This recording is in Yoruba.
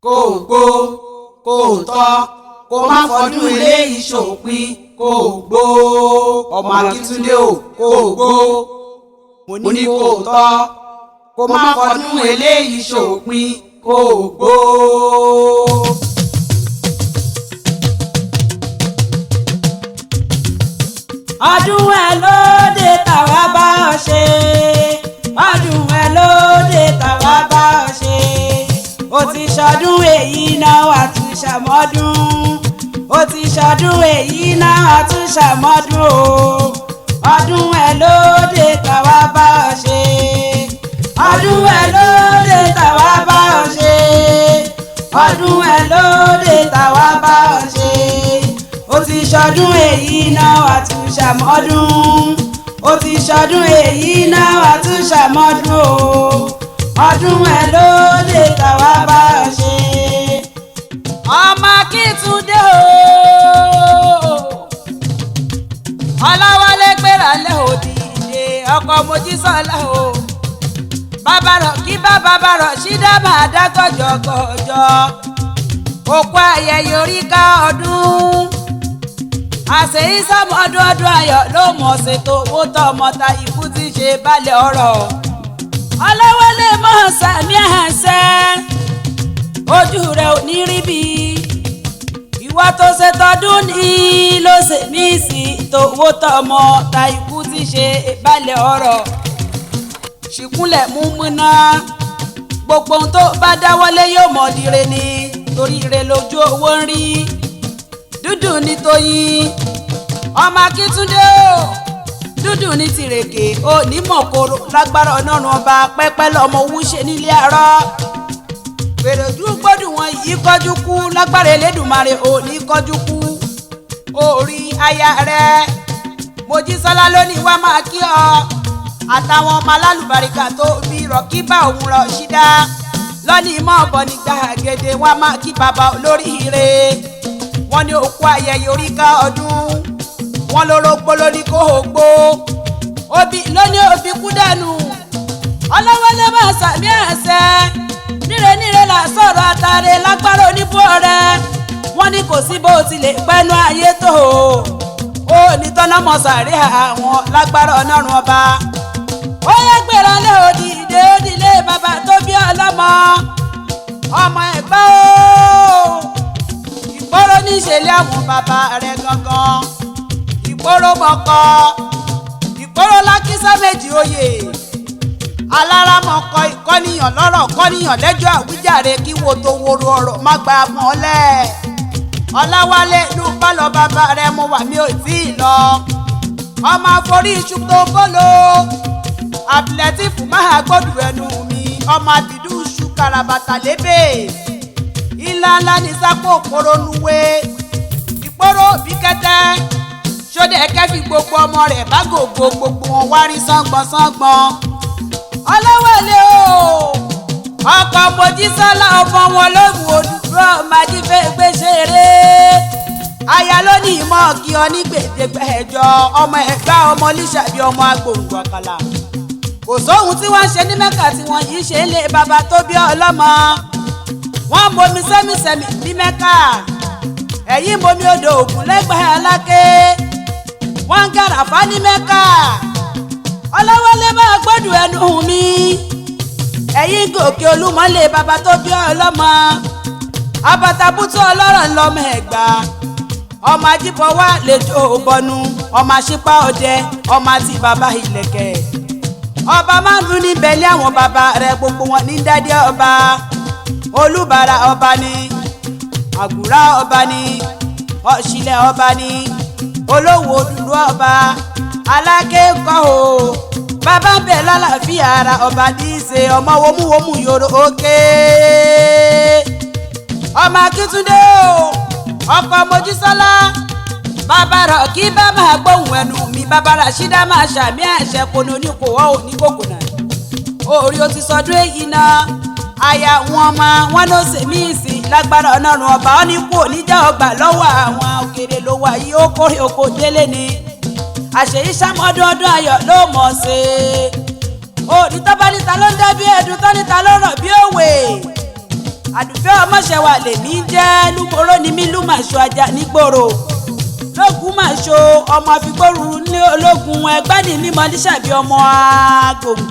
kó gbó kó tọ́ kó má fọdún eléyìí ṣòpin kó gbó ọmọ Akíntúndé o kó gbó mo ní kó tọ́ kó má fọdún eléyìí ṣòpin kó gbó. ọdún ẹ lóde tàwa bá ọ ṣe ọdún ẹ lóde tàwa bá ọ ṣe ó ti ṣọdún èyí náà wà tún ṣàmọ́dún ó ti ṣọdún èyí náà wà tún ṣàmọ́dún o ọdún ẹ lóde tàwa bá ọ ṣe ọdún ẹ lóde tàwa bá ọ ṣe ọdún ẹ lóde tàwa bá ọ ṣe ó ti ṣọdún èyí náà wà tún ṣàmọ́dún ó ti ṣọdún èyí náà wà tún ṣàmọ́dún o ọdún ẹ lóde tàwa bá ọ ṣe. ọmọ Akíntúndé o Ọláwálé gbéra lẹ́ òdìdè ọkọ̀ Mojísọ́lá o bàbá rọ̀ kí bàbá rọ̀ ṣídá máa dá gọ́jọ́gọ́jọ́ òkú ayẹyẹ oríkà ọdún àṣeyí sọmọdún ọdún ayọ̀ ló mọ̀ ṣètò owó tọmọta ikú ti ṣe balẹ̀ ọ̀rọ̀ Ọláwálé mọ̀ sàmì àṣẹ ojú rẹ̀ ò ní rí bí ìwà tó ṣe tọdún ní ló ṣe mí sí tòwó tọmọta ikú ti ṣe balẹ̀ ọ̀rọ̀ ṣìkúnlẹ̀ mú múná gbogbo ohun tó bá dáwọ́lé yóò mọ̀ dire ni torí ire lójú owó ń rí dúdú ní Tóyìn ọmọ Akíntúndé o dúdú ní tìrèké o ní mọ̀kòrò lágbára Ọlọ́run ọba pẹ́pẹ́ lọ́mọ owó ṣe nílé àárọ̀ fèrè ojú gbọ́dù wọn yìí kọjú kú lágbára Elédùmarè o ní kọjú kú orí aya rẹ Mojísọ́lá lónìí wá máa kí ọ àtàwọn ọmọ alálùbáríkà tó bí rọ̀kíbà òun rọ̀ ṣídá lọ́nìí mọ́ ọ̀bọ̀ ní gbàgede wá máa kí bàbá olóríire wọ́n ní òkú ayẹyẹ oríkà ọdún wọ́n lórógbó lónìí kó ògbó òbí lónìí òbí kú dànù Ọláwálé máa sàmì àṣẹ níre là sọ̀rọ̀ àtàrẹ lágbára oníbó rẹ wọ́n ní kò sí bó tilẹ̀ pẹ́nu ayé tó o ní tọ́nàmọ́ sàárẹ̀ àwọn lágbára Ọlọ́run ọba ó yẹ gbéra lé òdìdè òdìlé bàbá tó bí ọlọ́mọ ọmọ Ẹ̀gbá o Ìporo níṣẹ̀lẹ̀ àwọn bàbá rẹ̀ gangan Ìporo mọ̀kọ Ìporo lákísà méjì oyè aláramọ̀kọ ìkọ́niyàn lọ́rọ̀ kọ́niyàn lẹ́jọ́ àwíjàre kí wo tó woro ọ̀rọ̀ má gba mọ́lẹ̀ Ọláwálé ló bá lọ bàbá rẹ̀ mo wà mí ò tí ì lọ ọmọ àforí iṣu tó bọ́lọ́ Abdulateef máa gbọ́dọ̀ ẹnu mi ọmọ àbìdú iṣu karabata lébè ilá ńlá ní sápò òpórónúwé Ìporo òbí kẹtẹ Sodeke fi gbogbo ọmọ rẹ̀ bá gògó gbogbo wọn wá rí sángbọ̀nsángbọ̀n Ọláwálé o ọkọ̀ Mojísọ́lá ọmọ wọn lóògùn òdùdúró májífẹ́ gbé ṣeré aya lónìí mọ́ kí ọ ní gbèdégbèjọ ọmọ Ẹ̀gbá ọmọ Lísàbí ọmọ agbòǹgbò àkàlà kò sóhun tí wọ́n ṣe ní Mẹ́kà tí wọ́n yìí ṣe ń lé bàbá tó bí ọlọ́mọ wọ́n bomi sẹ́mìsẹ́mì ní Mẹ́kà ẹ̀yìn bomi odò Ògùn lẹ́gbẹ̀ẹ́ Aláké wọ́n ń gàràfá ní Mẹ́kà Ọláwálé máa gbọ́dọ̀ ẹnu mi ẹ̀yìn gòkè Olúmọ̀lé bàbá tó bí ọlọ́mọ abatabutu ọlọ́rọ̀ ńlọmọ Ẹ̀gbá ọmọ Ajíbọ̀wá lẹ́jọ́ òbọnú ọmọ Àṣìpá ọdẹ ọmọ àti bàbá Ìlẹ̀kẹ̀ ọba márùn níbẹ̀ ní àwọn bàbá rẹ̀ gbogbo wọn ní dádé ọba Olúbàrà ọba ní Àgùrá ọba ní Ọ̀ṣìlẹ̀ ọba ní Olówó Òdùdú ọba Aláké ńkọ́ o bàbá ń bẹ̀ lálàáfíà ara ọba ní í ṣe ọmọ wómúwómú yòrò òkè ọmọ Akíntúndé o ọkọ̀ Mojísọ́lá bàbá rọ̀ kí bá máa gbóhùn ẹnu mi bàbá Ràṣídà máa ṣàmì àṣẹ kóno ní kò wọ́ òní kòkònà orí o ti sọdún èyí náà aya wọn wọn ló ṣe mí sí lágbára Ọlọ́run ọba ó ní kú oníjà ọgbà lọ́wọ́ àwọn òkèrè ló wà yìí ó kórè oko délé ni àṣeyí sàmọ́dún ọdún ayọ̀ ló mọ̀ ṣe òní tó bá níta ló ń dá bí ẹ̀dùn tó níta ló ràn bí òwe àdùfẹ́ ọmọṣẹ́wà lèmi jẹ́ lúmọ̀rọ̀ ni mí lùmàṣọ ajá nígboro lógún màṣọ ọmọ àfikóru ní ológun Ẹ̀gbá ni mímọ níṣàbí ọmọ àgògùn